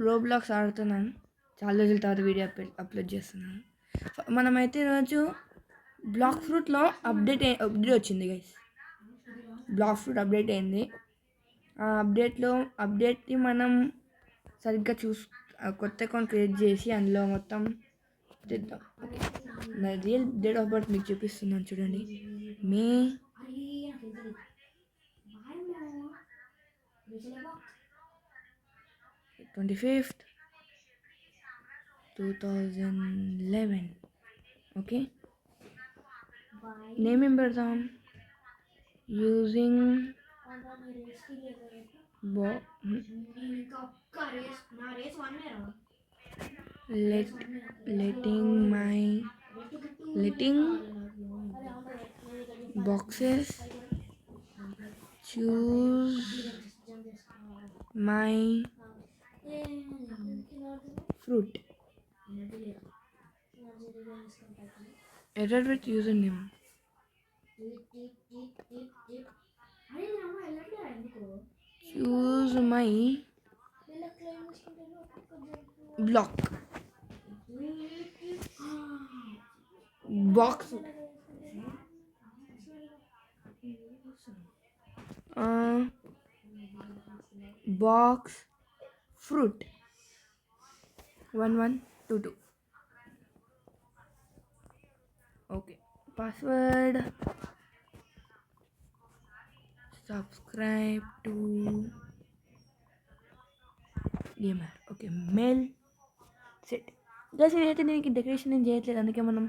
Roblox ఆడుతున్నాను. చాలా రోజుల తర్వాత వీడియో అప్లోడ్ చేస్తున్నాను. మనమైతే ఈరోజు బ్లాక్ ఫ్రూట్లో అప్డేట్ వచ్చింది గైస్. బ్లాక్ ఫ్రూట్ అప్డేట్ అయింది. ఆ అప్డేట్ని మనం సరిగ్గా కొత్త అకౌంట్ క్రియేట్ చేసి అందులో మొత్తం తెద్దాం. ఓకే, నా రియల్ డేట్ ఆఫ్ బర్త్ మీకు చూపిస్తున్నాను చూడండి. మే 25th 2011. ఓకే, నేమ్ ఏం పెడతాం? Using letting boxes choose my fruit. Error with username. Choose my block box box fruit 1122. Okay, password subscribe to gamer. Okay, mail set. Guys నేనైతే దీనికి decoration ఏం చేయట్లేదు, అందుకే మనం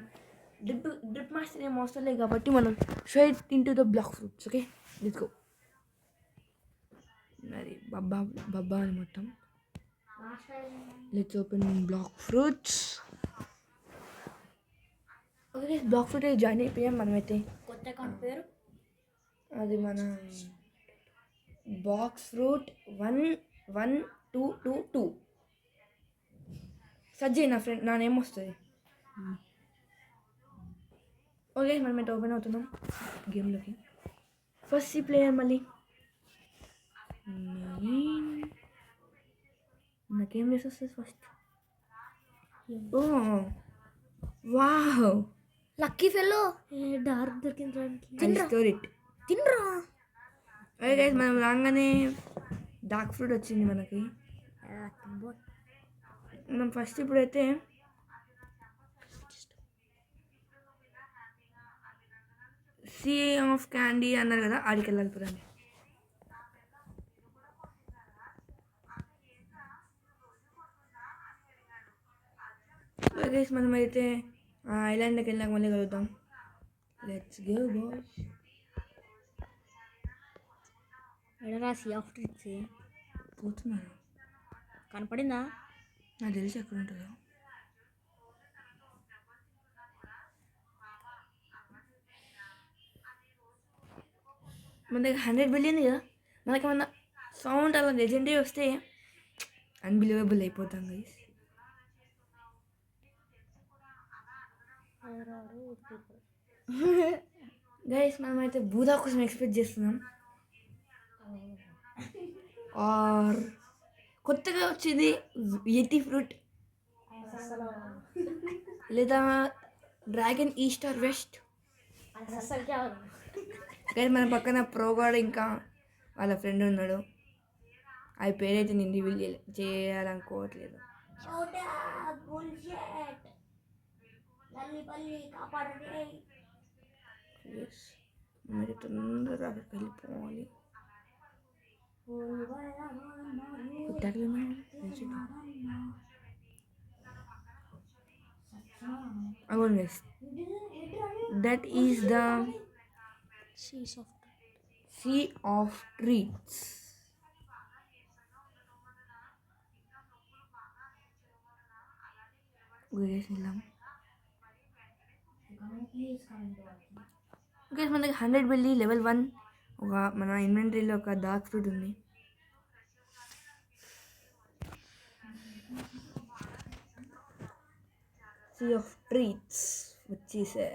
డ్రిప్ మాస్టర్ ఏం అవసరం లేదు కాబట్టి మనం straight into the black fruits. Okay, let's go. అది బబ్బా అని మొత్తం. Let's open black fruits. Okay, black fruit join అయిపోయాం మనమైతే. కొత్త అకౌంట్ పేరు అది మన బాక్స్ ఫ్రూట్ 11222. సజ్జీ నా ఫ్రెండ్ నా నేమ్ వస్తుంది. ఓకే, మనం అయితే ఓపెన్ అవుతున్నాం గేమ్లోకి. ఫస్ట్ ఈ ప్లేయర్ మళ్ళీ నాకేం చేసి వస్తుంది ఫస్ట్. ఓ వావ్, లక్కీ ఫెల్లో డార్క్ దొరికింది. తినరా. ఓకే గైస్, మనం రాగానే డార్క్ ఫ్రూట్ వచ్చింది మనకి. మనం ఫస్ట్ ఇప్పుడైతే సీ ఆఫ్ క్యాండీ అన్నారు కదా, ఆడికి వెళ్ళాలి పురండి. గైస్ మనం అయితే ఐలాండ్కి వెళ్ళాక మళ్ళీ కలుద్దాం. Let's go boys. ఎడరా సీ ఆఫ్ ట్రిక్స్ పోతున్నారు, కనపడిందా? నాకు తెలిసి ఎక్కడ ఉంటుందో. మన దగ్గర 100 బిలియన్ కదా, మనకి మన సౌండ్ అలా లెజెండరీ వస్తే అన్బిలీవబుల్ అయిపోతాం గైస్. గైస్ మనమైతే బూదా కోసం ఎక్స్పెక్ట్ చేస్తున్నాం. ఆర్ కొత్తగా వచ్చింది యెటి ఫ్రూట్ లేదా డ్రాగన్ ఈస్ట్ ఆర్ వెస్ట్. కానీ మన పక్కన ప్రోగాడు ఇంకా వాళ్ళ ఫ్రెండ్ ఉన్నాడు. అవి పేరైతే నేను రివీల్ చేయాలనుకోవట్లేదు. మరి తొందరగా అక్కడికి వెళ్ళిపోవాలి. That is the sea of treats. వెళ్ళాం. ఓకే, మన దగ్గర 100 బిల్లీ లెవెల్ 1 మన ఇన్వెంటరీలో ఒక డార్క్ ఫ్రూట్ ఉంది. సీ ఆఫ్ ట్రీట్స్ వచ్చేసా.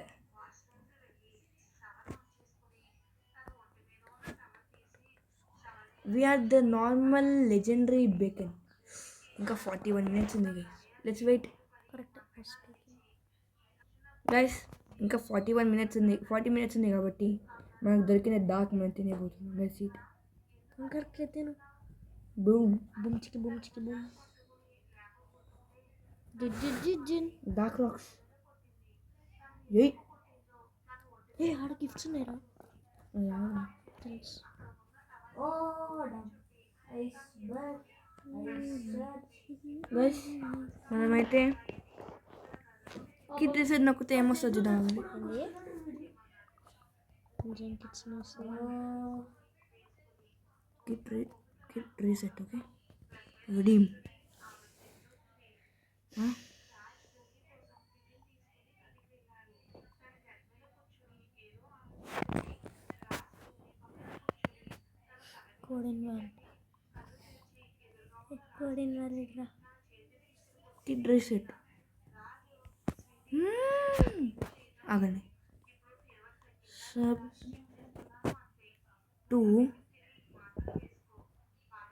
We are the normal legendary bacon. ఇంకా 41 minutes ఉంది guys. Let's wait correct. Guys. ఇంకా 41 minutes ఉంది. 40 minutes ఉంది కాబట్టి మనకు దొరికిన డార్క్ మనం తినేపోతున్నాం. Let's eat. కరెక్ట్ తిను. బూమ్. Boom chicka boom. జిన్. Dark rocks. ఏయ్. ఏ ఆడ గిఫ్ట్స్ ఉన్నాయరా? థ్యాంక్స్. గైస్ మనమైతే కిట్ రీసెట్ నొక్కితే ఏమొస్తుంది చూద్దాం. Kit reset. Okay redeem. కోడిన్ వాలిడ్రా. Kit reset. ఆగండి. Sub to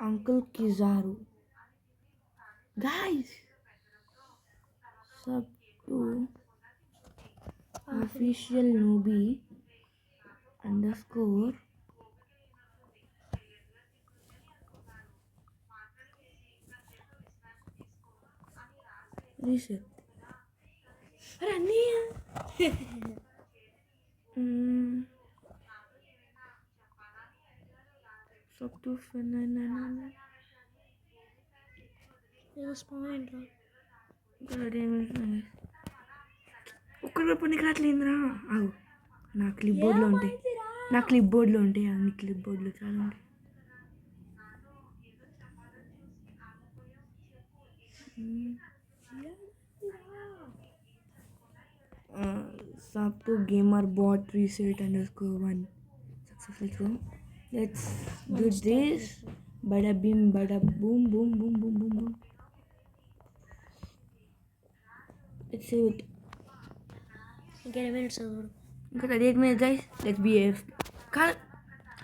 uncle Kizaru. Guys sub to official newbie _ reset. అరే అన్నీ సబ్ టు ఒక్కరు పనికి రావట్లేదురా. అవు నా క్లిప్ బోర్డ్లో ఉంటాయి. అన్ని క్లిప్ బోర్డ్లో చాలా ఉంటాయి. Sub to gamer bot reset _1 successful. So let's do this. Bada bim bada boom boom boom boom boom boom. Let's save it. ఇంకా 8 minutes ఇంకా 8 minutes guys. Let's be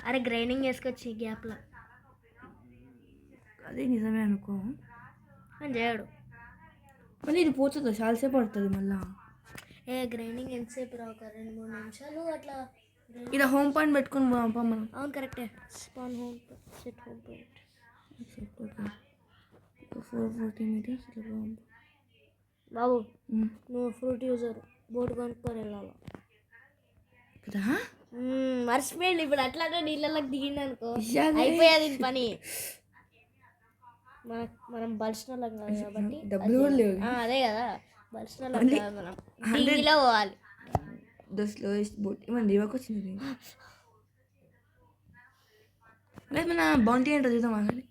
అరే గ్రైండింగ్ వేసుకొచ్చి గ్యాప్లో. అదే నిజమే అనుకో. అని చేయడు. మళ్ళీ ఇది పోతుంది చాలాసేపు పడుతుంది మళ్ళీ. ఏ గ్రైండింగ్ ఎంతసేపు రావు? 2-3 నిమిషాలు అట్లా. ఇలా హోమ్ పాయింట్ పెట్టుకుని మనం. అవును కరెక్టే. Span home set home point. Okay 440 meters ఇట్లా బాబు నువ్వు ఫ్రూట్ యూజర్ బోట్ కొనుక్కొని వెళ్ళాలి కదా. మర్చిపోయింది. ఇప్పుడు అట్లానే నీళ్ళకి దిగింది అనుకో అయిపోయేది పని. మనం బలిసిన కాదు కాబట్టి డబ్బులు కూడా లేవు. అదే కదా బలిసిన మనం దిగిలో పోవాలి. ద స్లోయెస్ట్ బోట్ ఏమన్నా దివాకు వచ్చింది. మన బౌంటీ ఏంటో చూద్దాం. ఆగండి.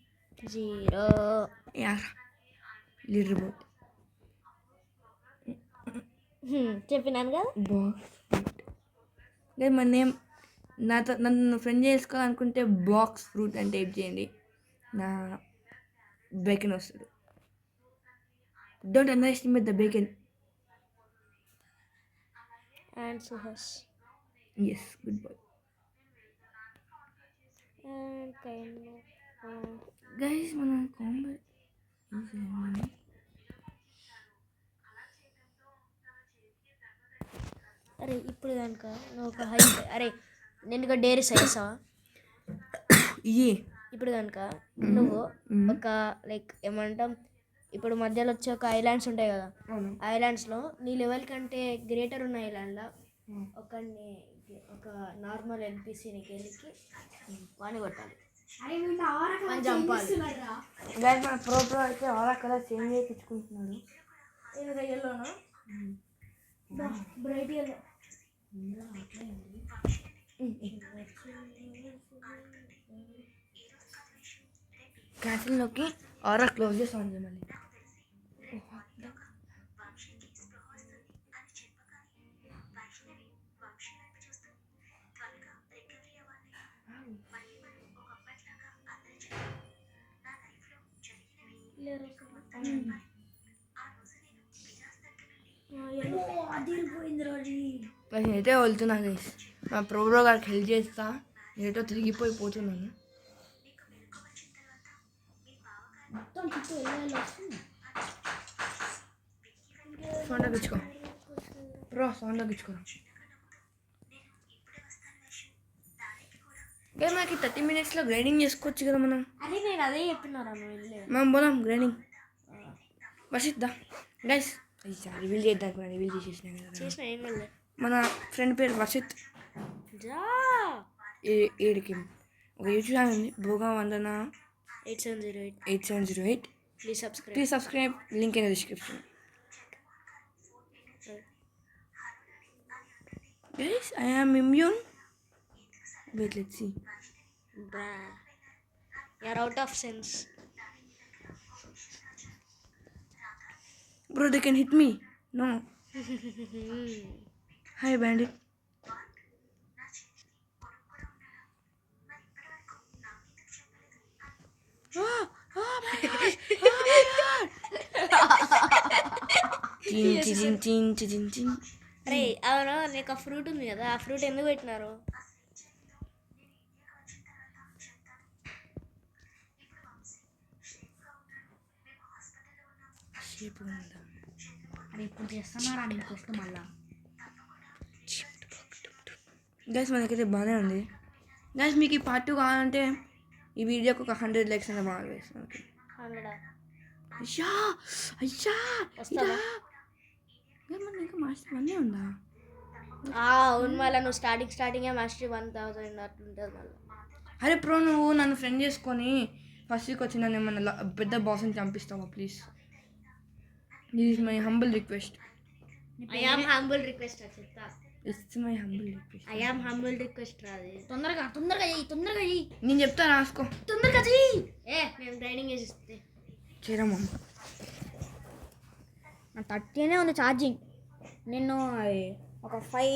0 లీటర్ బోట్ చెప్పినాను కదా. లేదు మన నేమ్ నన్ను ఫ్రెండ్ చేసుకోవాలనుకుంటే బాక్స్ ఫ్రూట్ అని టైప్ చేయండి. నా బేకన్ వస్తుంది. Don't underestimate the bacon. And Suhas. Yes good boy. Guys మన కాంబట్ అరే ఇప్పుడు కనుక నువ్వు ఒక హై అరే నేను ఇక డైరీ చేస్తావా ఇప్పుడు కనుక నువ్వు ఒక లైక్ ఏమంటాం ఇప్పుడు మధ్యలో వచ్చే ఒక ఐలాండ్స్ ఉంటాయి కదా. ఐలాండ్స్లో నీ లెవెల్ కంటే గ్రేటర్ ఉన్న ఐలాండ్లో ఒక నార్మల్ ఎన్పిసినికి వెళ్ళి వాణి కొట్టాలి. చంపాలి. మన ప్రోగ్రామ్ అయితే ఆరా కలర్ చేంజ్ చేయించుకుంటున్నాడు. ఎల్లోనా బ్రైట్ ఎల్లో. క్యాసిల్లోకి ఆరా క్లోజ్ చేసి ఆన్ చేయమని. నేనైతే వెళ్తున్నా గైస్. మా ప్రోగ్రామ్ గారికి హెల్ప్ చేస్తా. నేనైతే తిరిగిపోతున్నాను. మొత్తం చుట్టూ వెళ్ళాలి వస్తుంది. సౌండ్ తగ్గించుకో బ్రో, సౌండ్ తగ్గించుకో. మనకి 30 minutesలో గ్రైండింగ్ చేసుకోవచ్చు కదా మనం. అదే నేను అదే చెప్పినారా నువ్వు వెళ్ళే మనం పోదాం గ్రైండింగ్. వసిద్దా గైస్, రివీల్ చేద్దాం. రివీల్ చేసేసినా కదా. చేసిన ఏం వెళ్ళే మన ఫ్రెండ్ పేరు వర్షిత్. జా ఏడికి ఒక యూట్యూబ్ ఛానల్ ఉంది, భోగా వందన 8708 please subscribe. Link in description. Guys, I am immune. Wait, let's see. You're out of sense. Bro, they can hit me. No. Hi, bandit. Oh my god. Chin. అరే అవును, నీకు ఆ fruit ఉంది కదా, ఆ fruit ఎందుకు పెట్టినారు? అరే ఇప్పుడు చేస్తున్నారా నీకు వస్తే మళ్ళా. గైస్ మనకైతే బాగానే ఉంది. గైస్ మీకు ఈ పార్ట్ 2 కావాలంటే ఈ వీడియోకి ఒక 100 likes అన్న బాగా వేస్తాను. 100 అయ్యా వస్తుందా? మన ఇంకా మాస్టర్ 1 ఉందా? అవును, మళ్ళీ నువ్వు స్టార్టింగే మాస్టర్ 1000 అట్లుంటుంది మళ్ళీ. అరే ప్రో, నువ్వు నన్ను ఫ్రెండ్ చేసుకొని ఫస్ట్ వీక్ వచ్చి నన్ను ఏమన్నా పెద్ద బాస్ని చంపిస్తావా please? This is my humble request. I am humble request చెప్తా. It's my humble request. I am humble request రాది. తొందరగా చెయ్యి. నేను చెప్తా, రాసుకో. తొందరగా చెయ్యి. నేను ట్రైనింగ్ చేసిస్తే చేయరమ్మా. నా 30 ఉంది ఛార్జింగ్. నేను ఒక 5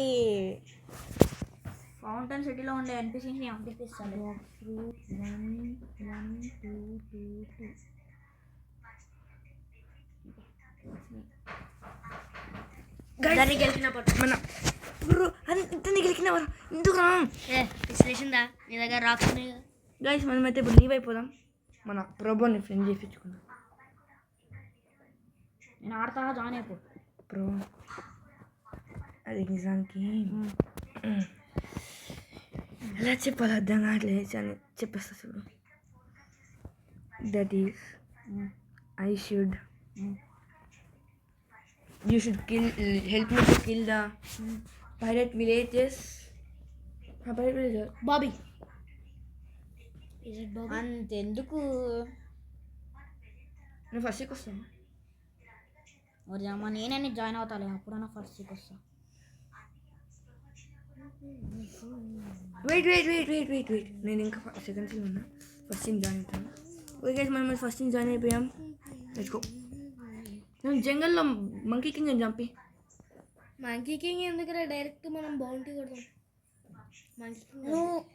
ఫౌంటైన్ సిటీలో ఉండే ఎన్పిసిని పంపిస్తాను. మన అంత గెలికినవారు ఎందుకు రా? విశ్లేషిందా నీ దగ్గర రాక్స్ ఉన్నాయి కదా. గైస్ మనమైతే ఇప్పుడు లీవ్ అయిపోదాం. మన ప్రోబోని ఫ్రెండ్ చేయించుకుందాం. నేను ఆడతా, జాయిన్ అయిపో ప్రో. అది నిజానికి ఎలా చెప్పాలి అర్థం కావట్లేదు అని చెప్పేస్తా చూడు. That is you should help me to kill the pirate villages. Pirate villager Bobby. అంతెందుకు నేను ఫస్ట్ వీక్ వస్తాను. మరి అమ్మ నేనే జాయిన్ అవుతాలే, అప్పుడన్నా ఫస్ట్ వీక్ వస్తా. వెయిట్ నేను ఇంకా సెకండ్ సీన్ ఉన్నా. ఫస్ట్ సీన్ జాయిన్ అవుతాను. ఓకే గైస్, మనం ఫస్ట్ సీన్ జాయిన్ అయిపోయాం. Let's go. నేను జంగల్లో మంకీ కింగ్ అని చంపి. మంకీ కింగ్ ఎందుకురా, డైరెక్ట్ మనం బౌంటీ కొడదాం.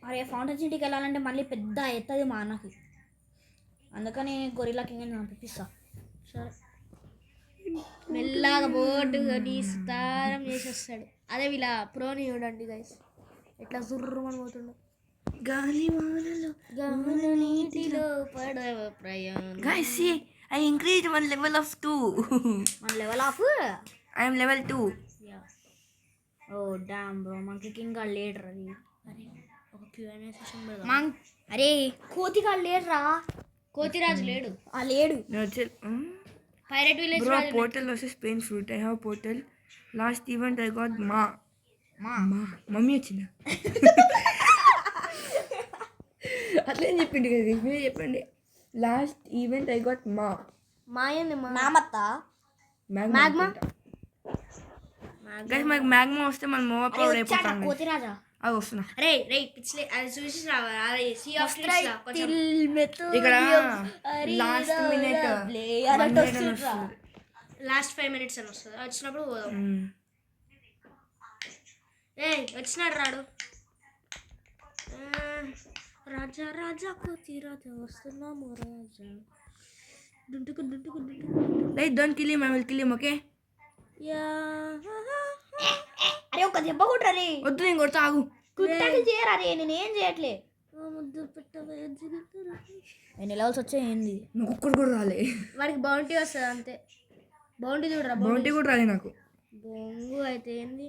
అరే ఫౌంటైన్ సిటీకి వెళ్ళాలంటే మళ్ళీ పెద్ద ఎత్తది మా అన్నకి, అందుకని గొరిల్లా కింగ్ అని పంపిస్తా. సరే మెల్లగా బోటు నిస్తారం చేసేస్తాడు. అదే వీళ్ళ ప్రోని చూడండి గైస్, ఎట్లా జుర్రమని పోతుండో. గాలి నీటిలో పడవ ప్రయాణం. Guys, see, I increased one level of 2. మన level of I am level 2. Oh damn bro, monkey king గా లేడర్ అది. అరే ఒక Q&A సెషన్ పెడదాం. అరే కోతిగాడు లేడురా, కోతిరాజు లేడు. లేడు. No, pirate village bro, portal versus pain fruit. I have a portal. Last event I got mummy వచ్చిందా? అట్లేం చెప్పిండి కదా, మీరే చెప్పండి. లాస్ట్ ఈవెంట్ ఐ గాట్ ఏంది మామత్త మ్యాగ్మా. గైస్ మనకి మ్యాగ్మా వస్తే మనం మోవా పౌడర్ అయిపోతాం. కోతిరాజా అది వస్తున్నా. రే పిచ్లే అది చూసి రావాలి. సీ ఆఫ్ ఇక్కడ లాస్ట్ మినిట్ లాస్ట్ 5 minutes అని వస్తుంది. వచ్చినప్పుడు పోదాం. వచ్చినాడు రాడు. రాజా కోతిరాజా వస్తున్నాము రాజా. Don't kill him, I will kill him. Okay. అరే ఒక దెబ్బ కొట్టరే. వద్దు, నేను కొడతా, ఆగు. కుట్టాకి చేయరా రే, నేనేం చేయట్లే. ముద్దు పెట్టవే ఎన్ని లెవెల్స్ వచ్చాయి ఏంది నాకు ఒక్కడు కూడా రాలే. వాడికి బౌంటీ వస్తుంది అంతే. బౌంటీ చూడరా, బౌంటీ కూడా రాలే నాకు. బొంగు అయితే ఏంది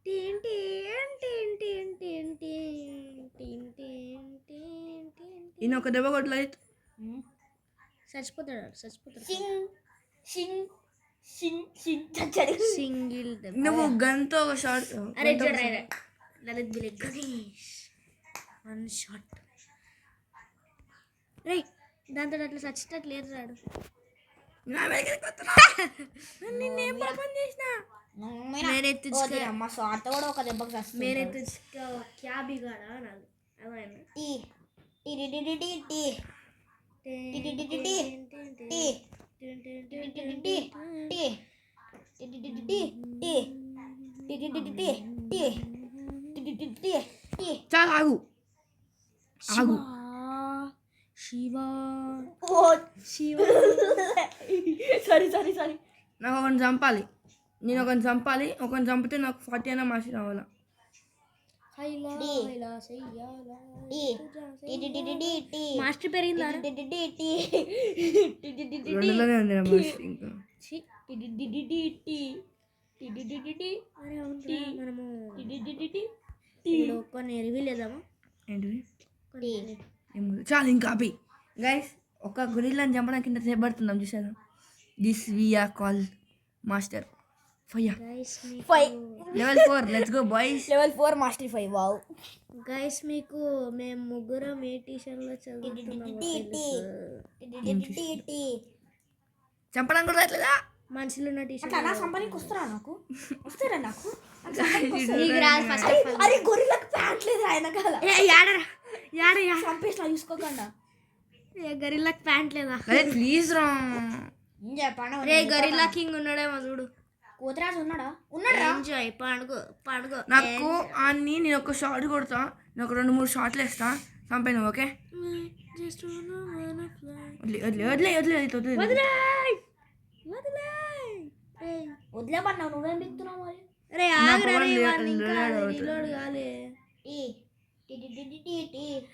టీన్ టీన్ టీన్ టీన్ టీన్ టీన్ టీన్ టీన్ టీన్ టీన్. ఈయన ఒక దెబ్బ కొట్టలేదు. చచ్చిపోతాడు చచ్చిపోతాడు. సింగిల్ నువ్వు గన్తో ఒక షాట్. అరే చూడరా లలిత్ బిలి గణేష్ 1 షాట్. రే దాంతో అట్లా చచ్చినట్టు లేదు రాడు. నిన్నేం పాపం చేసినా? మేరే తుజ్కా అమ్మ స్వార్థ కూడా ఒక దెబ్బకి వస్తుంది. మేరే తుజ్కా క్యా బిగాడా నాది అదేనా టీ టీ టీ టీ టీ టీ చాలా ఆగు ఆగు. శివా సారీ నాకు ఒకరిని చంపాలి. నేను ఒకరిని చంపాలి. ఒకరిని చంపితే నాకు 40 అయినా మాసి రావాలా. మాస్టర్ పెరిగిందా 2లోనే ఉంది నా మాస్టర్ ఇంకా. మనము కొన్ని రివీల్ చేద్దామా? ఏంటివి? చాలా ఇంకా ఆపి. గైస్ ఒక గొరిల్లాని చంపడానికి ఇంత సేపు పడుతున్నాం చూసారు. This we're call master fire level 4. Let's go boys. Level 4 master 5. Wow guys మీకు మేము ముగ్గురం ఏ ట్యూషన్లో చదువుతున్నాము చంపడానికి కూడా రావట్లేదా? మనుషులు ఉన్న ట్యూషన్ నా సంపానికి వస్తారా నాకు వస్తారా నాకు అరే గొర్రెలకు ప్యాంట్ లేదు ఆయన కాల చంపేసి చూసుకోకుండా గరిల్లాకి ప్యాంట్ లేదా? ప్లీజ్ రా. రే గరిల్లా కింగ్ ఉన్నాడేమో చూడు. కోతరాజు ఉన్నాడా? ఎంజాయ్ పండుగ నాకు అన్ని నేను ఒక షాట్ కొడతా. నేను ఒక 2-3 షాట్లు వేస్తా. చంపాను. ఓకే వదిలేమన్నావు నువ్వేం బిగుతున్నావు మరి? అరే ఆగరా రీలోడ్ కాలే.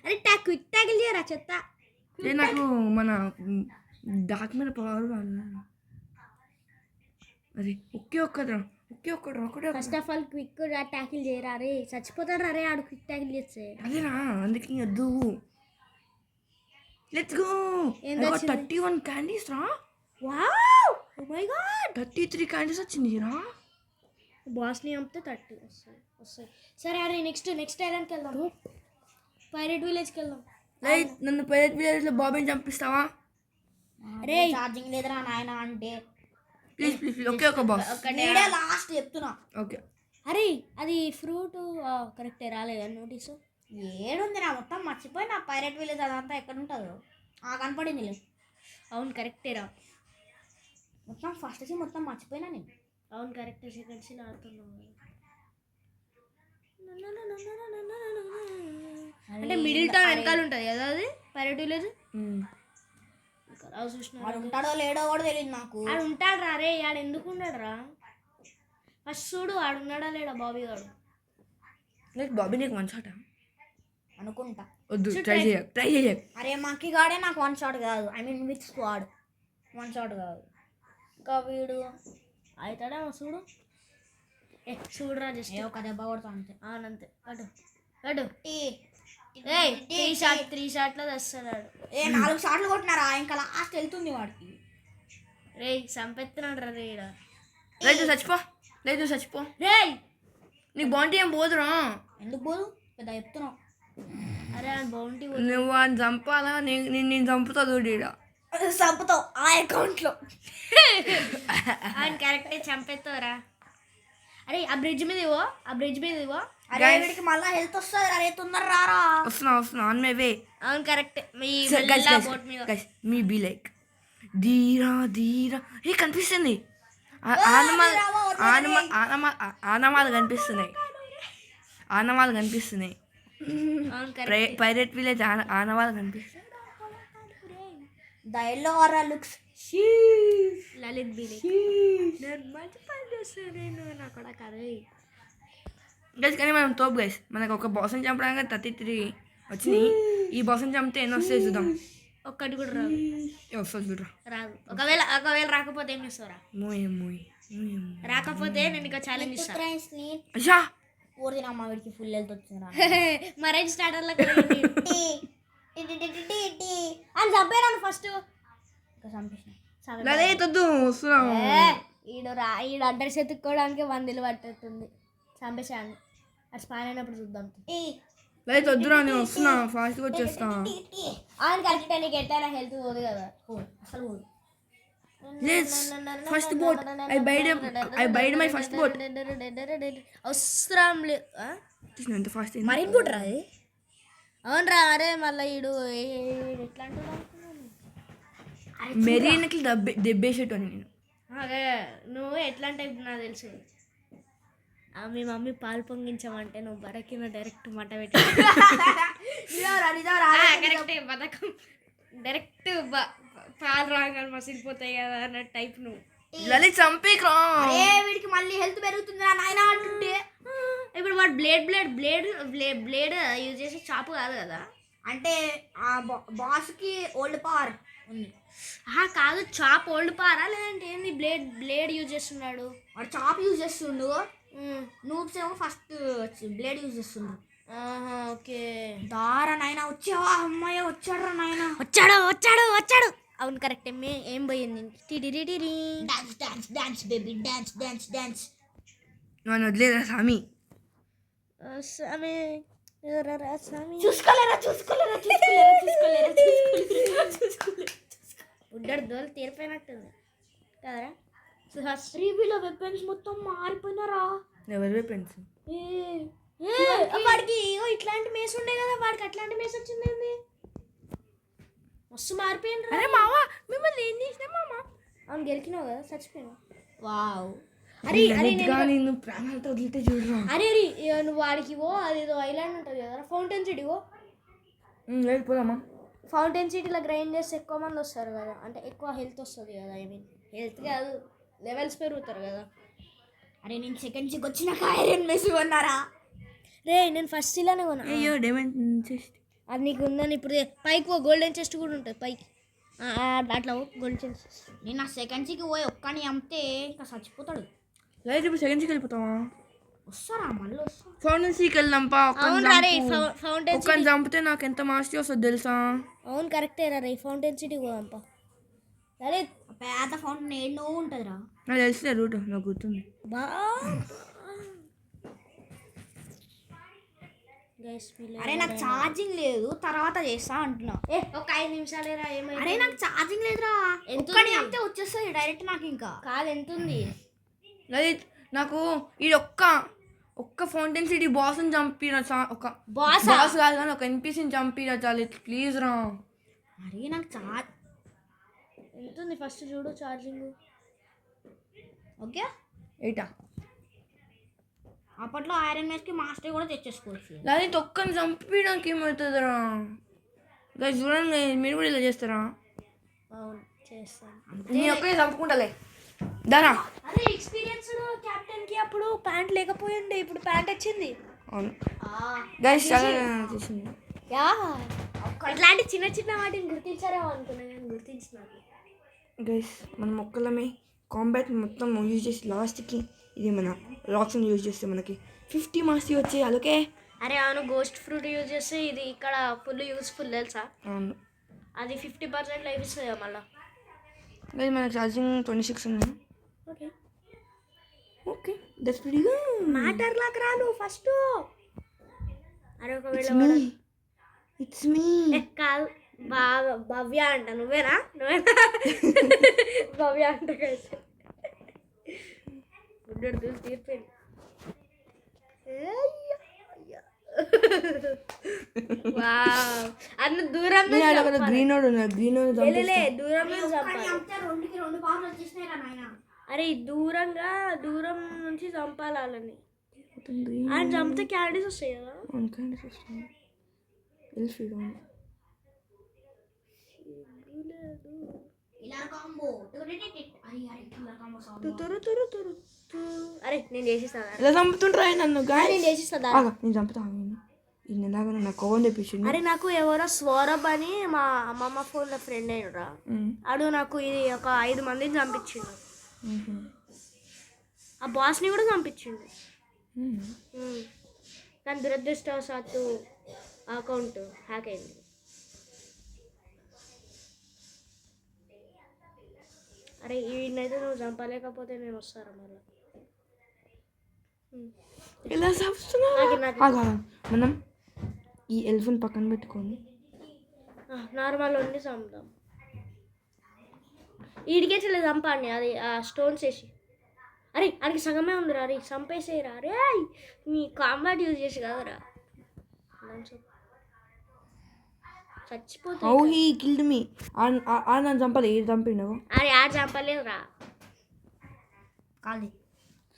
అరే క్విక్ ట్యాకిల్ చేయరా చెత్త. నాకు మన డాక్ మీద పవర్ కాదు. అరే ఒకే ఒక్కడు first of all quick tackle చేయరా. రే చచ్చిపోతాడు రే ఆడు క్విక్ ట్యాకిల్ చేస్తే. అదేనా అందుకే వద్దు. Let's go. 31 క్యాండీస్ రా. Wow oh my god 33 candies వచ్చింది రా. బాస్ని చంపితే 30 వస్తాయి. సరే అరే నెక్స్ట్ ఐలాండ్కి వెళ్దాం. పైరేట్ విలేజ్కి వెళ్దాం. నన్ను పైరేట్ విలేజ్లో బాబీని చంపిస్తావా? అరే ఛార్జింగ్ లేదురా నాయన అంటే ప్లీజ్ ఒకే ఒక బాస్. లాస్ట్ చెప్తున్నా. ఓకే అరే అది ఫ్రూట్ కరెక్టే రాలేదు నోటీసు. ఏడుంది నా మొత్తం మర్చిపోయి నా పైరేట్ విలేజ్ అదంతా ఎక్కడ ఉంటుందో కనపడింది లేదు. అవును కరెక్టే రా. మొత్తం ఫస్ట్ మొత్తం మర్చిపోయినా నేను. అవును కరెక్టే సెకండ్స్ ఆడుతున్నావు. అంటే మిడిల్ టౌన్ వెనకాల ఉంటుంది కదా అది పైరేట్ విలేజ్. వాడు ఉంటాడో లేడో కూడా తెలియదు నాకు. ఆడు ఉంటాడు రా. రే ఆడు ఎందుకు ఉన్నాడు రా? ఫస్ట్ చూడు ఆడు ఉన్నాడా లేడా బాబీ గాడు. బాబీ నీకు 1 షాట్ అనుకుంటా. వద్దు ట్రై చేయ. అరే మాకి గాడే నాకు 1 షాట్ కాదు. I mean with squad 1 shot కాదు. ఇంకా వీడు అవుతాడేమో చూడు. చూడరా జస్ట్ ఒక దెబ్బ కొడతా అంతే. అంతే అటు 3 షాట్లో తెస్తాడు. 4 షాట్లు కొట్టినారా ఇంకా లాస్ట్ వెళ్తుంది వాడికి. రే చంపెత్తున్నాడు రా రే. లేదు చచ్చిపో. రే నీకు బౌంటీ ఏం పోదురా. ఎందుకు పోదు పెద్ద చెప్తున్నావు. అరే బౌంటీ నువ్వు అని చంపాలా? నేను చంపుతా చూడు. చంపుతావు ఆ అకౌంట్లో. ఆయన కరెక్టే చంపేస్తావురా. అరే ఆ బ్రిడ్జ్ మీద ఇవ్వో. అరే వీడికి మళ్ళీ హెల్త్ వస్తుంది. అరే తొందర రారా. వస్తున్నా ఆన్ మై వే. అవును కరెక్టే. మీ బీ లైక్ ధీరా కనిపిస్తుంది. ఆనమాలు కనిపిస్తున్నాయి. పైరేట్ విలేజ్ ఆనవాళ్ళు కనిపిస్తున్నాయి. The yellow aura looks Lalit బిలి. నేను మంచి పని చేస్తాను నా కూడా కరే. గైస్ కానీ మనం తోపు గైస్. మనకు ఒక బాస్ని చంపడానికి 33 వచ్చినాయి. ఈ బాస్ని చంపితే ఎన్ని వస్తాయి చూద్దాం. ఒక్కటి కూడా రాదు. వస్తుంది చూడరా. రాదు. ఒకవేళ రాకపోతే ఏం చేస్తారా? మోయ్ మోయ్ రాకపోతే నేను ఇక ఛాలెంజ్ ఇస్తాను. ఫ్రెండ్స్ని అయ్యా ఓడినా వీడికి ఫుల్ హెల్త్ వచ్చిందిరా. మరేజ్ స్టార్టర్లో అని చంపేరాను ఫస్ట్ ఇంకా చంపేసిన. అదే తొద్దు వస్తున్నాం. ఈడు అడ్రస్ ఎత్తుక్కోవడానికి 100 ఇల్లు పట్టేస్తుంది. చంపేసాను. అది స్పాన్ అయినప్పుడు చూద్దాం. అదే తొద్దురా, నేను వస్తున్నా, ఫాస్ట్గా వచ్చేస్తా. అవును కరెక్ట్. నీకు ఎట్లయినా హెల్త్ పోదు కదా. అసలు పోదు. First boat I buyed my first boat. అవసరం లేదు. ఎంత ఫాస్ట్ మరి ఇంకోటి రా అది. అవునరా. అరే మళ్ళీ ఈడు ఎట్లా అంటున్నావు? మెరీన్కి దెబ్బేసేటు అని నేను. అదే నువ్వు ఎట్లా అంటే నాకు తెలుసు. మీ మమ్మీ పాలు పొంగించమంటే నువ్వు బరకిన డైరెక్ట్ మంట పెట్టి కరెక్టే బతకం. డైరెక్ట్ పాలు రాగానే మసిలిపోతాయి కదా అన్న టైప్ నువ్వు. లలిత్ చంపేకరా. వీడికి మళ్ళీ హెల్త్ పెరుగుతుంది నాయన అంటుంటే. ఇప్పుడు వాడు బ్లేడ్ యూజ్ చేసి చాపు కాదు కదా. అంటే ఆ బాస్కి ఓల్డ్ పవర్ ఉంది. కాదు, చాప్ ఓల్డ్ పారా లేదంటే ఏంది? బ్లేడ్ యూజ్ చేస్తున్నాడు. వాడు చాప్ యూజ్ చేస్తుండు. నూబ్స్ ఏమో ఫస్ట్ బ్లేడ్ యూజ్ చేస్తుండు. ఓకే. దారా నాయన వచ్చావా? అమ్మాయి వచ్చాడు నాయన. వచ్చాడు. అవును కరెక్ట్. ఏం పోయింది? Dance dance baby dance dance dance. నన్ను వదిలేదా సామి? చూసుకోలేరా ఉడ్డాడు దోలు తీరిపోయినట్టుంది కదరా. శ్రీవిలో వెపన్స్ మొత్తం మారిపోయినారా. ఎవరి వెపన్స్? వాడికి ఇట్లాంటి మేస్ ఉండే కదా, వాడికి అట్లాంటి మేస్ వచ్చింది. మస్తు మారిపోయింది. అరే మావా, మిమ్మల్ని ఏం చేసినా మామా? అవును గెలికినావు కదా, చచ్చిపోయినావు. వావ్. అరే నేను ప్రాణాలతో వదిలితే చూడరా. అరే నువ్వు వాడికి అదేదో ఐలాండ్ ఉంటుంది కదా, ఫౌంటైన్ సిటీ వెళ్ళిపోదామా? ఫౌంటైన్ సిటీలో గ్రైండ్ చేస్తే ఎక్కువ మంది వస్తారు కదా, అంటే ఎక్కువ హెల్త్ వస్తుంది కదా. ఐ మీన్ హెల్త్ కాదు, లెవెల్స్ పెరుగుతారు కదా. అరే నేను సెకండ్ సిక్ వచ్చినాక ఐరన్ మెస్ కొన్నారా? రే నేను ఫస్ట్ ఇలానే కొన్నా. అయ్యో డైమండ్ చెస్ట్ అది నీకు ఉందని. ఇప్పుడు పైకి గోల్డెన్ చెస్ట్ కూడా ఉంటుంది పైకి. అట్లా గోల్డెన్ చెస్ట్. నేను నా సెకండ్ సిక్ పోయి ఒక్కని అమ్మితే ఇంకా చచ్చిపోతాడు. లైట్ ఇప్పుడు సెకండ్ సీకి వెళ్ళిపోతావా? వస్తారా మళ్ళీ వస్తా. ఫౌంటైన్ సీకి వెళ్దాంపా. ఒక్కని చంపితే నాకు ఎంత మాస్టీ వస్తుంది తెలుసా? అవును కరెక్టే రా. ఫౌంటైన్ సిటీ పోదాంపా. అరే పేద ఫౌంటైన్ ఏడో ఉంటుందిరా. నాకు తెలిసిన రూట్ నాకు గుర్తుంది. అరే నాకు ఛార్జింగ్ లేదు, తర్వాత చేస్తా అంటున్నా. ఒక 5 నిమిషాలేరా. ఏమైంది? అరే నాకు ఛార్జింగ్ లేదురా. ఒక్కని అమ్మితే వచ్చేస్తుంది డైరెక్ట్ నాకు. ఇంకా కాదు ఎంత ఉంది? లలిత్ నాకు ఈ ఒక్క ఫౌంటైన్ సిటీ బాస్ని చంపిరా. ఒక బాస్ కాదు కానీ ఒక ఎన్పిసిని చంపిరా చాలు ప్లీజ్ రా. అరే నాకు ఎంత ఉంది ఫస్ట్ చూడు ఛార్జింగ్. ఓకే 8. అప్పట్లో ఐరన్ మేస్కి మాస్టర్ కూడా తెచ్చేసుకోవచ్చు. లలిత్ ఒక్కని చంపడానికి ఏమవుతుందిరా? గైస్ చూడండి, మీరు కూడా ఇలా చేస్తారా? అవును చేస్తాను. నేను ఒక్కడే చంపుకుంటాలే దారా. అరే ఎక్స్పీరియన్స్ కెప్టెన్ కి అప్పుడు ప్యాంట్ లేకపోయింది, ఇప్పుడు ప్యాంట్ వచ్చింది. అవును గైస్ చాలా చేసింది. ఇట్లాంటి చిన్న చిన్న వాటిని గుర్తించారేమో అనుకున్నా కానీ గుర్తించినారు. గైస్ మనం ఒక్కలమే కాంబాట్ మొత్తం యూజ్ చేసి లాస్ట్కి ఇది మన రాక్స్ని యూజ్ చేస్తే మనకి 50 మార్క్స్ వచ్చాయి. అలాగే అరే అవును, గోస్ట్ ఫ్రూట్ యూజ్ చేస్తే ఇది ఇక్కడ ఫుల్ యూస్ఫుల్ తెలుసా? అవును, అది 50% లైఫ్ ఇస్తుంది మళ్ళీ. గైస్ మనకి ఛార్జింగ్ 26 ఉంది. Okay okay that's very good. Matter lock రాను ఫస్ట్. అరే ఒకవేళ ఇట్స్ మీ కాదు భవ్య అంట. నువ్వేనా భవ్య అంట కలిసి తీర్పోయింది. అన్న దూరం గ్రీన్ గ్రీన్ దూరంలో చంపాలి. అరే దూరం నుంచి చంపాలి వాళ్ళని. ఆయన చంపితే క్యాండీస్ వస్తాయి కదా. అరే నేను చేసిస్తా. ఎలా చంపుతుండ్రా నన్ను? నేను చేసిస్తా. నేను చంపుతా. ఇది ఎలాగైనా నాకు కోపం తెప్పించింది. అరే నాకు ఎవరో స్వరబ్ అని మా అమ్మమ్మ ఫోన్లో ఫ్రెండ్ అయినరా ఆడు నాకు ఇది ఒక 5 మందిని చంపించిండు. ఆ బాస్ని కూడా చంపించిండు. కానీ దురదృష్టవశాత్తు అకౌంట్ హ్యాక్ అయింది. అరే వీడినైతే నువ్వు చంపలేకపోతే నేను వస్తారా మళ్ళీ. ఎలా చంపుతున్నావు? మనం ఈ ఎల్ఫ్ని పక్కన పెట్టుకొని నార్మల్ ఉండి చంపుదాం. ఈడికే చెల్లి చంపండి అది ఆ స్టోన్స్ వేసి. అరే అడిగి సగమే ఉందిరా. అరే చంపేసేయరా. అరే మీ కాంబాట్ యూజ్ చేసి కదరా చచ్చిపోతా. హౌ హీ కిల్డ్ మీ. నన్ను చంపలే, ఏడు చంపిండు. అరే ఆడ చంపలేదురా. కాదు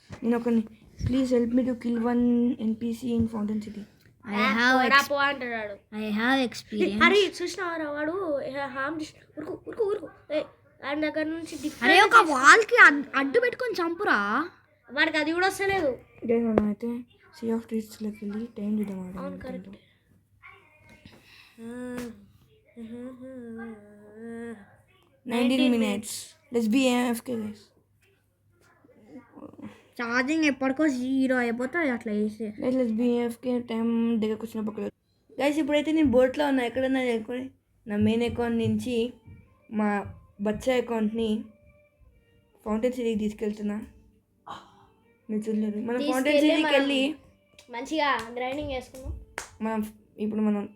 నేను ఒకరిని please help me to kill 1 NPC in fountain city. అంటాడు. I have experience. అరే చూసినావారా వాడు హామ్ ఉరుకు ఉరుకు ఉరుకు ఆయన దగ్గర నుంచి అరే ఒక వాల్కి అడ్డు పెట్టుకొని చంపురా. వాడికి అది కూడా వస్తలేదు. మనం అయితే సీ ఆఫ్ ట్రీట్స్లోకి వెళ్ళి టైం చూద్దాం. Correct. 19 minutes. Let's be AFK guys. Charging ఎప్పటికో 0 అయిపోతుంది అట్లా వేసి. Let's be AFK. టైం దగ్గరకు వచ్చినప్పుడు గైస్ ఇప్పుడైతే నేను బోట్లో ఉన్నా. ఎక్కడన్నా అనుకోని నా మెయిన్ అకౌంట్ నుంచి మా బచ్చా అకౌంట్ని ఫౌంటైన్ సిటీకి తీసుకెళ్తున్నా. మీరు చూడలేదు. మనం ఫౌంటైన్ సిటీకి వెళ్ళి మంచిగా గ్రైండింగ్ చేసుకున్నాం. మనం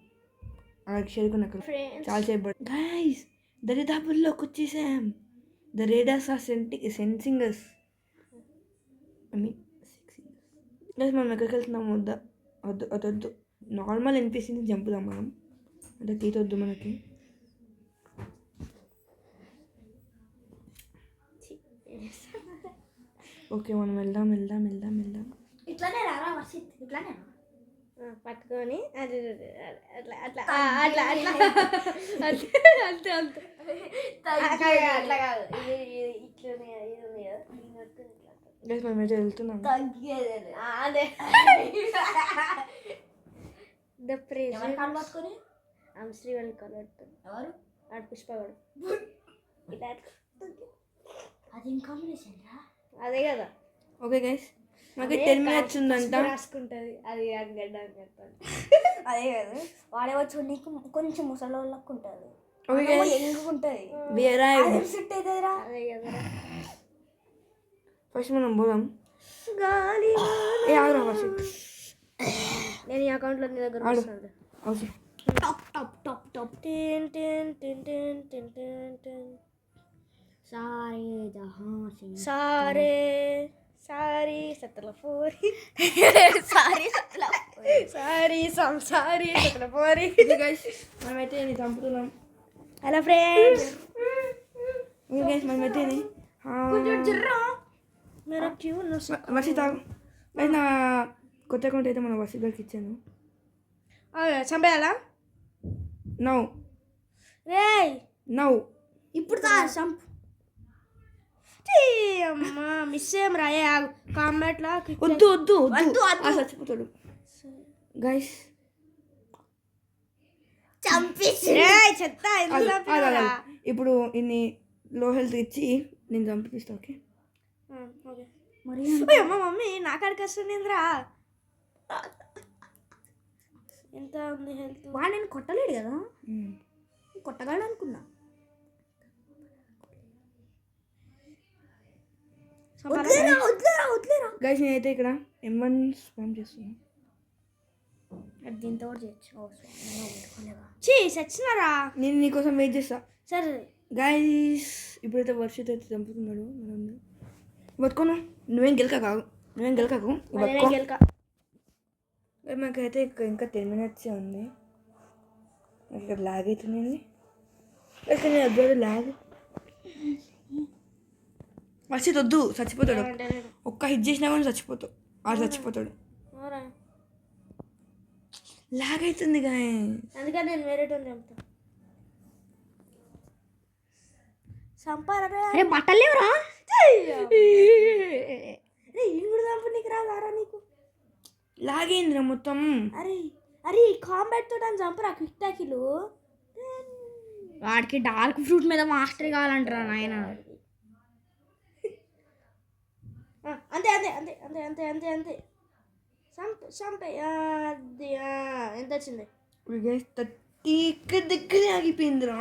అక్కడికి చేరుకున్నాక చాలా సేపు గైస్ దరిదాపుల్లోకి వచ్చేసాం. The radars are sensing us. I mean guys మనం ఎక్కడికి వెళ్తున్నాం? వద్దు నార్మల్ NPCని చంపుదాం మనం. అంటే తీతొద్దు మనకి. ఓకే మనం వెళ్దాం. ఇట్లానే రారా వర్షిత్, ఇట్లానే పట్టుకొని అది అట్లా అట్లా అట్లా అట్లా అంతే అంతే అట్లా కాదు. ఇట్లనే ఇది ఉంది కదా. గైస్ మనం అయితే వెళ్తున్నాం. అదే ద ప్రెజెంట్ పట్టుకొని శ్రీ వాళ్ళు కలబెడుతుంది. ఎవరు ఆడు పుష్పగాడు ఇలా అది ఏం కాంబినేషన్ రా. అదే కదా. ఓకే గైస్ మాకు 10 minutes ఉందంట. రాసుకుంటుంది అది గడ్డ చెప్తాను. అదే కదా వాడేవచ్చు నీకు కొంచెం ముసలోళ్ళకు ఉంటుంది. ఓకే గైస్ ఎంగుంటుంది. We arrived. సెట్ అవుతుందిరా. అదే కదా. ఫస్ట్ మనం పోదాం. గాలి ఆగురా వర్షిత్. నేను ఈ అకౌంట్లో నీ దగ్గర వస్తాను. ఓకే టాప్ టాప్ టాప్ టాప్ టిన్ టిన్ టిన్ టిన్ టిన్ టిన్ టిన్ సారే జహాं से సారే సారీ సతలపోరి సారీ సారీ సంసారీ సతలపోరి. గైస్ మనమైతే నేను చంపుతున్నాం. Hello friends. ఓకే గైస్ మనమైతే मेरा क्यों न వర్షిత్ ఆగు. గైస్ నా కొత్త అకౌంట్ అయితే మన వర్షిత్ గారికి ఇచ్చాను. చంపేయాలా? నౌ ఇప్పుడు చంపు. అమ్మా మిస్ ఏం రాయే కామెంట్లో వద్దు చచ్చిపోతాడు. గైస్ చెత్త ఇప్పుడు ఇన్ని లో హెల్త్ ఇచ్చి నేను చంపిస్తా. ఓకే మరి అమ్మ మమ్మీ నా కాడికి వస్తుందిరా. ఎంత ఉంది హెల్త్? వాడు నేను కొట్టలేడు కదా, కొట్టగాడు అనుకున్నా. వదిలేరా. గైస్ నేనైతే ఇక్కడ M1 స్పామ్ చేస్తున్నాను. దీంతో కూడా చేయొచ్చు. చచ్చినారా? నేను నీకోసం వెయిట్ చేస్తా. సరే గైస్ ఇప్పుడైతే వర్షిత్ అయితే చంపుతున్నాడు. బతుకోను. నువ్వేం గెలకాకు. మాకైతే ఇంకా 10 minutes ఉంది. నాకు ఇక్కడ ల్యాగ్ అవుతుంది. వద్దు ల్యాగ్. వర్షిత్ వద్దు, చచ్చిపోతాడు. ఒక్క హిట్ చేసినా కానీ చచ్చిపోతాడు. చచ్చిపోతాడు. ల్యాగ్ అవుతుంది గాయస్. అందుకని నేను వేరే చంపుతా. అరే బట్టలు లేవురా. ఇప్పుడు చంపు. నీకు రాదారా? నీకు లాగేంద్ర మొత్తం. అరే అరే ఈ కాంబాట్ తోటి అని చంపరా క్విక్ టాకిలు. వాడికి డార్క్ ఫ్రూట్ మీద మాస్టర్ కావాలంటారా నాయన. అంతే అంతే అంతే అంతే అంతే అంతే అంతే చంపే అది ఎంత వచ్చింది? గైస్ 30 దగ్గరే ఆగిపోయిందిరా.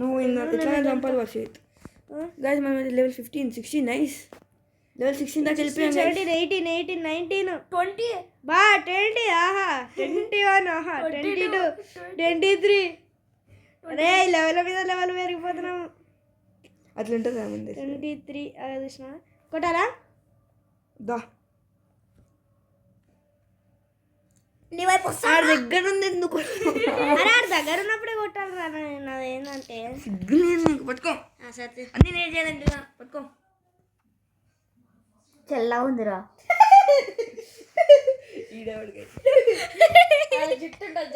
నువ్వు ఎట్లా చంపాలి వర్షిత్. గైస్ మనం లెవెల్ 15 16 నైస్. లెవెల్ 16 దాకా వెళ్ళిపోయాం. 17 18 18 19 20 బా 20 ఆహా 21 ఆహా 22 23. అరే లెవెల్ మీద లెవెల్ పెరిగిపోతున్నాము. అట్లా ఉంటుంది ముందు 23 చూసిన కొట్టాలా దా. నీ వైపు ఆడ దగ్గర ఉంది ఎందుకు? అరే దగ్గర ఉన్నప్పుడే కొట్టాలి రా. నాది ఏంటంటే సిగ్గు లేదు నీకు. పట్టుకో సరే అన్నీ నేను చేయాలంటే పట్టుకో. చెల్లా ఉందిరా.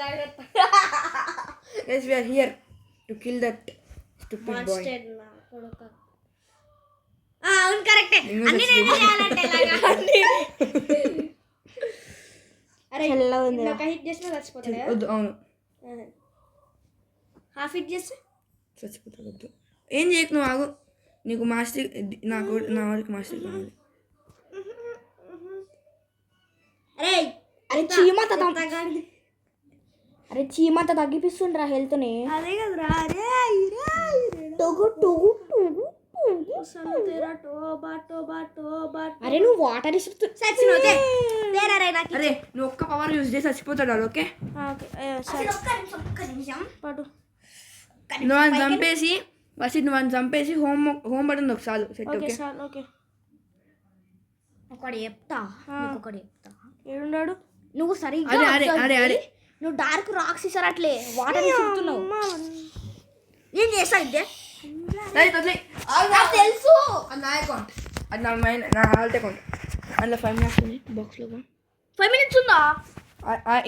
జాగ్రత్త. Guys, we are here to kill that stupid boy. అవును కరెక్టే. అన్ని నేను చేయాలంటే ఇలాగా. అరే చెల్లా ఉంది. ఒక హిట్ చేసినా చచ్చిపోతాడు. వద్దు. అవును హాఫ్ హిట్ చేస్తే చచ్చిపోతాడు. వద్దు. ఏం చేయకు నువ్వు ఆగు. నీకు మాస్టర్ నాకు నా వాడికి మాస్టర్ కావాలి. అరే అరే చీమంత తగ్గిపిస్తుండ్రా హెల్త్ని. అదే కదరా. అరే అరే నువ్వు వాటర్ ఇస్తు. అరే నువ్వు ఒక్క పవర్ యూజ్ చేసి చచ్చిపోతాడు. ఓకే నువ్వు అని చంపేసి ఫస్ట్ నువ్వు అని చంపేసి హోమ్ బటన్ ఒకసారి సెట్. ఓకే ఓకే ఒకటి చెప్తా ఒకటి చెప్తా. ఏడున్నాడు? నువ్వు సరిగ్గా అరే అరే అరే అరే నువ్వు డార్క్ రాక్స్ ఇస్తారు అట్లే వాటర్ ఇస్తున్నావు. ఏం చేస్తా ఇదే తెలుసు. అది నా అకౌంట్. అది నా హాల్ట్ అకౌంట్. అందులో 5 minutes ఉంది బాక్స్లో. 5 minutes ఉందా?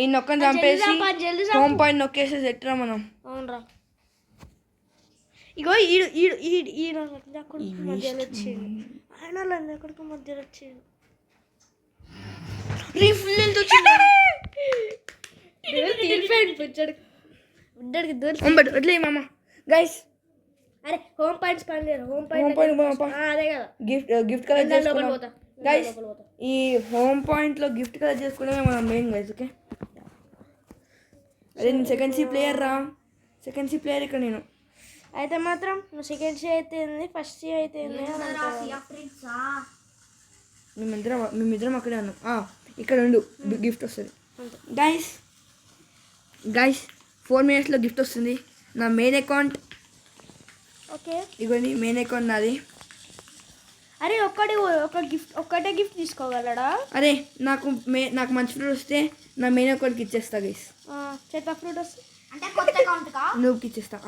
ఈ నొక్కని చంపేసి హోమ్ పాయింట్ నొక్కేసి ఎట్రా మనం. అవునరా. ఇగో ఈడు ఈడు ఈడు ఈయన కొడుకు మధ్యలో వచ్చిండు. ఆయన కొడుకు మధ్యలో వచ్చిండు. రీఫుల్ ఎంత వచ్చింది? వదిలే మామ. గైస్ అరే హోమ్ పాయింట్స్ పని లేదు. హోమ్ పాయింట్ అదే కదా గిఫ్ట్ కలెక్ట్ చేసుకున్నాం గైస్. ఈ హోమ్ పాయింట్లో గిఫ్ట్ కలెక్ట్ చేసుకోవడమే మనం మెయిన్ గైస్. ఓకే అదే నేను సెకండ్ సి ప్లేయర్ రా. సెకండ్ సి ప్లేయర్ ఇక్కడ నేను. అయితే మాత్రం నువ్వు సెకండ్ సి అయితే ఫస్ట్ సి అయితే మేమిద్దరం అక్కడే ఉన్నాం. ఇక్కడ ఉండు గిఫ్ట్ వస్తుంది గైస్. 4 minutesలో గిఫ్ట్ వస్తుంది. నా మెయిన్ అకౌంట్. ఓకే ఇగోండి మెయిన్ అకౌంట్ నాది. అరే ఒక్కటే గిఫ్ట్ తీసుకోగలడా? అరే నాకు మంచి ఫ్రూట్ వస్తే నా మెయిన్ అకౌంట్కి ఇచ్చేస్తా గైస్. చెత్త ఫ్రూట్ వస్తే అంటే కొత్త అకౌంట్ కా నువ్వుకి ఇచ్చేస్తా.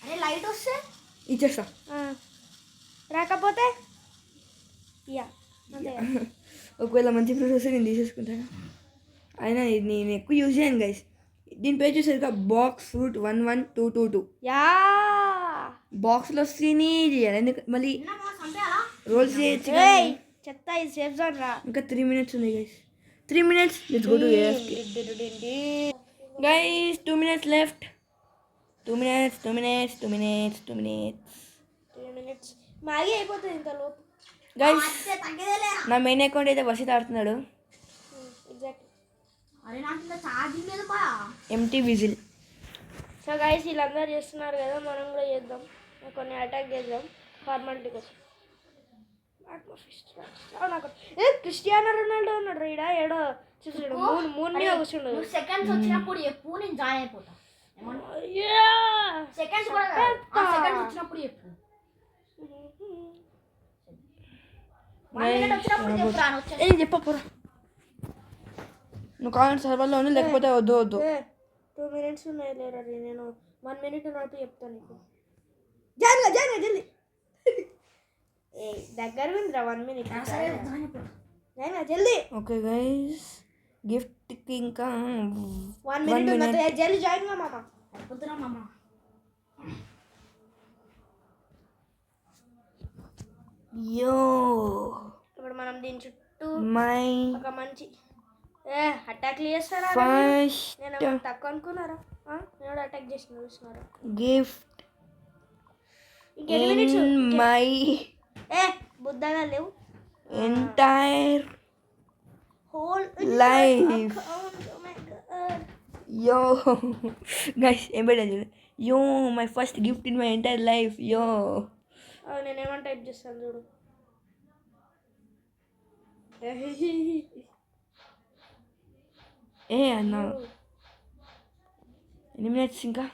అరే లైట్ వస్తే ఇచ్చేస్తా. రాకపోతే యా ఒకవేళ మంచి ఫ్రూట్ వస్తే నేను తీసేసుకుంటాను. అయినా నేను ఎక్కువ యూజ్ చేయను గైస్. దీని పేరు చూసారుగా బాక్స్ ఫ్రూట్ 11222. యా బాక్స్లో వస్తేనే చేయాలి. ఎందుకు మళ్ళీ రోల్స్ చేయొచ్చు. చెత్త ఇది సేఫ్ జోన్ రా. ఇంకా 3 minutes ఉంది guys. 3 minutes. Let's go to AFK guys. 2 minutes left. 2 minutes. Maggi అయిపోతుంది ఇంత లోపు గైస్. నా మెయిన్ అకౌంట్ అయితే వసీత్ ఆడుతున్నాడు. అరే నాకు ఇంకా ఛార్జింగ్ లేదు బా. Empty whistle. సో గైస్ వీళ్ళందరూ చేస్తున్నారు కదా, మనం కూడా చేద్దాం. కొన్ని అటాక్ చేద్దాం ఫార్మాలిటీ కోసం. క్రిస్టియానో రొనాల్డో ఉన్నాడు ఈడ. ఏడో చూసాడు మూడు కూర్చుండు. సెకండ్స్ వచ్చినప్పుడు చెప్పు, నేను జాయిన్ అయిపోతా. సెకండ్స్ కూడా సెకండ్స్ వచ్చినప్పుడు చెప్పు. ఏం చెప్పరా? నువ్వు కావాలంటే సర్వర్లో ఉంది, లేకపోతే వద్దు. 2 minutes ఉన్నాయి లేరా. నేను 1 minute ఉన్నట్టు చెప్తాను నీకు. జాయిన్ జల్దీ. దగ్గర ఉందిరా 1 minute. జాయిన్ జల్దీ. Okay guys. గిఫ్ట్కి ఇంకా 1 minute ఉన్నట్టు జల్దీ జాయిన్ గా మామ. అయిపోతున్నా మామ. యో ఇప్పుడు మనం దీని చుట్టూ ఒక మంచి ఏ అటాక్లు చేస్తారా ఫస్ట్ నేను ఏమన్నా తక్కువ అనుకున్నారా నేను అటాక్ చేసిన చూసినారా గిఫ్ట్ ఇంకెన్ని మినిట్స్ ఇన్ మై ఏ బుద్ధగా లేవు entire whole life yo guys yo my first gift in my entire life yo నేను ఏమని టైప్ చేస్తాను చూడు ఏ అన్న ఎన్ని మినిట్స్ ఇంకా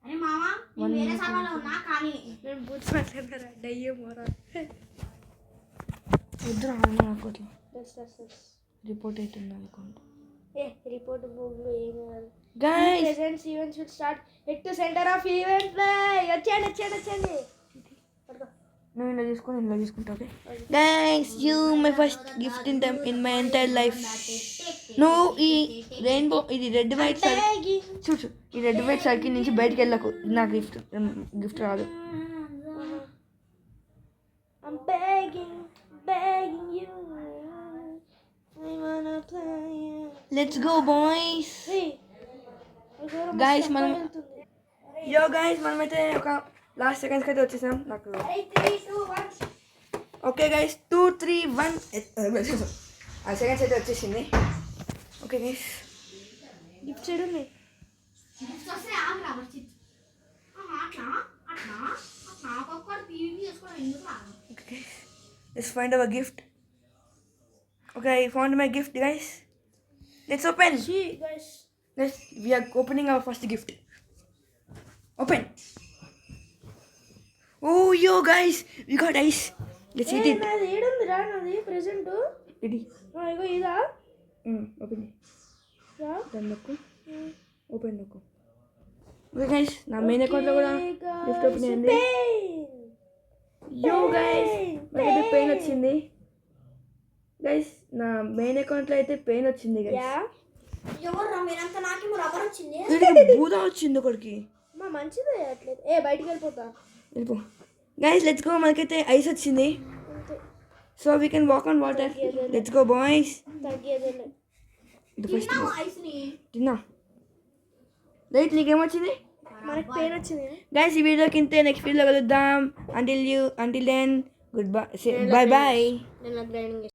అరే మామా నేను వేరే సర్వర్లో ఉన్నా కానీ నేను బూత్ మాట్లాడారా డయ్యే మోరా వద్దురా నాకు అట్లా రిపోర్ట్ అవుతుంది అకౌంట్ ఏ రిపోర్ట్ బుక్లో ఏం కాదు guys presents events will start head to centre of event play వచ్చేయండి నువ్వు ఇలా తీసుకుంటా okay guys you my first gift in my entire life నువ్వు ఈ రెయిన్బో ఇది రెడ్ వైట్ సర్కిల్ చూడు ఈ రెడ్ వైట్ సర్కిల్ నుంచి బయటకు వెళ్ళకు నా గిఫ్ట్ రాదు I'm begging you. I wanna play. Let's go boys Hey. Guys, యో గైస్ మనమైతే ఒక లాస్ట్ సెకండ్స్కి అయితే వచ్చేసాం నాకు 3, 2, 1 ఓకే గైస్ 2 3 1 ఆ సెకండ్స్ అయితే వచ్చేసింది ఓకే గైస్ గిఫ్ట్ సైడ్ ఉన్నాయి వస్తే ఆగ్రా వచ్చి అట్లా ఒక్కొక్కటి పీవీపీ చేసుకోవడం ఎందుకు రాదు okay guys let's find hour gift okay I found my gift guys let's open See guys. we are opening our first gift open oh yo guys we got ice let's eat it నాది ఏడుందిరా నాది present ఇది ఇగో ఇదా open రా దాన్ని నొక్కు open నొక్కు okay guys నా main అకౌంట్లో కూడా గిఫ్ట్ ఓపెన్ అయింది యో గైస్ నాకైతే పెయిన్ వచ్చింది గైస్ నా మెయిన్ అకౌంట్లో అయితే పెయిన్ వచ్చింది గైస్ యా ఎవరు మీరంతా నాకేమో రబ్బర్ వచ్చింది వీడికి భూతం వచ్చింది ఒకడికి మా మంచిదే అట్లేదు ఏ బయటికి వెళ్ళిపోతా వెళ్ళిపో గైస్ లెట్స్ గో మనకైతే ఐస్ వచ్చింది అంతే so we can walk on water let's go boys తగ్గేదేలే ఫస్ట్ ఐస్ని తిన్నా రైట్ నీకేమొచ్చింది మనకి పెయిన్ వచ్చింది గైస్ ఈ వీడియోకి ఇంతే నెక్స్ట్ వీడియోలో కలుద్దాం until then goodbye bye నేను గ్రైండింగ్